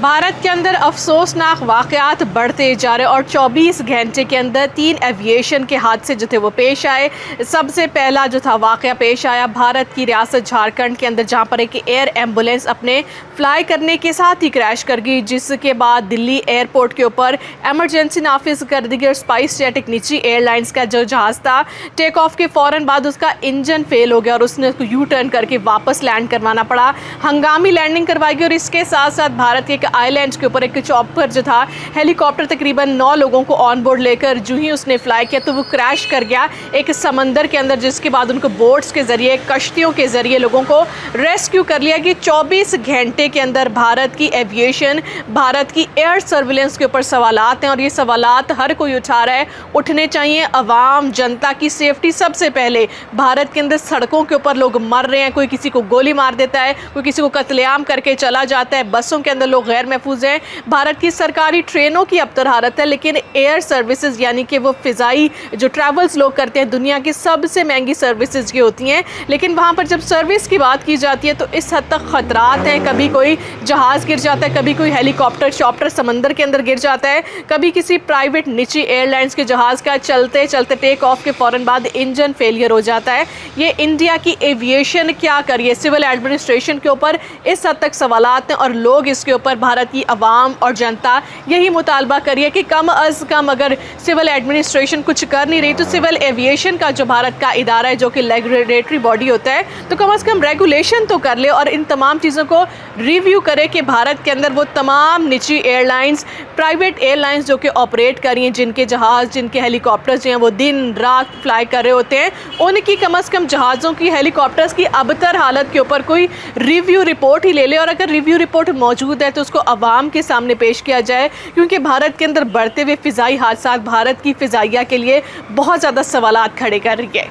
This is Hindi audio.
भारत के अंदर अफसोसनाक वाक़यात बढ़ते जा रहे और 24 घंटे के अंदर 3 एविएशन के हादसे जो थे वो पेश आए। सबसे पहला जो था वाक़या पेश आया भारत की रियासत झारखंड के अंदर, जहां पर एक एयर एम्बुलेंस अपने फ्लाई करने के साथ ही क्रैश कर गई, जिसके बाद दिल्ली एयरपोर्ट के ऊपर एमरजेंसी नाफिज कर दी गई और स्पाइस जेट एक निजी एयरलाइंस का जो जहाज़ था, टेक ऑफ के फ़ौरन बाद उसका इंजन फेल हो गया और उसने उसको यू टर्न करके वापस लैंड करवाना पड़ा। हंगामी लैंडिंग करवाई गई और इसके साथ साथ भारत के एक आइलैंड के ऊपर एक चॉपर जो था, हेलीकॉप्टर तकरीबन 9 लोगों को ऑन बोर्ड लेकर जो ही उसने फ्लाई किया तो वो क्रैश कर गया एक समंदर के अंदर, जिसके बाद उनको बोट्स के ज़रिए, कश्तियों के ज़रिए लोगों को रेस्क्यू कर लिया कि 24 घंटे के अंदर भारत की एविएशन, भारत की एयर सर्विलेंस के ऊपर सवालात हैं और ये सवालात हर कोई उठा रहा है। उठने चाहिए। अवाम जनता की सेफ्टी सबसे पहले। भारत के अंदर सड़कों के ऊपर लोग मर रहे हैं, कोई किसी को गोली मार देता है, कोई किसी को कत्लेआम करके चला जाता है, बसों के अंदर लोग गैर महफूज हैं। भारत की सरकारी ट्रेनों की अबतर हालत है, लेकिन एयर सर्विसेज यानी कि वो फ़िज़ाई जो ट्रैवल्स लोग करते हैं, दुनिया की सबसे महंगी सर्विसेज की होती हैं, लेकिन वहाँ पर जब सर्विस की बात की जाती है तो इस हद तक ख़तरात हैं। कभी कोई जहाज़ गिर जाता है, कभी कोई हेलीकॉप्टर शॉप्टर समंदर के अंदर गिर जाता है, कभी किसी प्राइवेट निजी एयरलाइंस के जहाज़ का चलते चलते टेक ऑफ के फ़ौरन बाद इंजन फेलियर हो जाता है। ये इंडिया की एविएशन क्या करिए, सिविल एडमिनिस्ट्रेशन के ऊपर इस हद तक सवालात हैं और लोग इसके ऊपर, भारत की आवाम और जनता यही मुतालबा करिए कि कम अज़ कम अगर सिविल एडमिनिस्ट्रेशन कुछ कर नहीं रही तो सिविल एविएशन का जो भारत का इदारा है, जो कि रेगुलेटरी बॉडी होता है, तो कम अज़ कम रेगुलेशन तो कर ले और इन तमाम चीज़ों को रिव्यू करे कि भारत के अंदर वो तमाम निजी एयरलाइंस, प्राइवेट एयरलाइंस जो कि ऑपरेट कर रही हैं, जिनके जहाज़, जिनके हेलीकॉप्टर्स जो हैं वो दिन रात फ्लाई कर रहे होते हैं, उनकी कम अज़ कम जहाज़ों की, हेलीकॉप्टर्स की अबतर हालत के ऊपर कोई रिव्यू रिपोर्ट ही ले ले और अगर रिव्यू रिपोर्ट मौजूद है तो उसको अवाम के सामने पेश किया जाए, क्योंकि भारत के अंदर बढ़ते हुए फ़िज़ाई हादसा भारत की फ़िज़ाइया के लिए बहुत ज़्यादा सवालात खड़े कर रही है।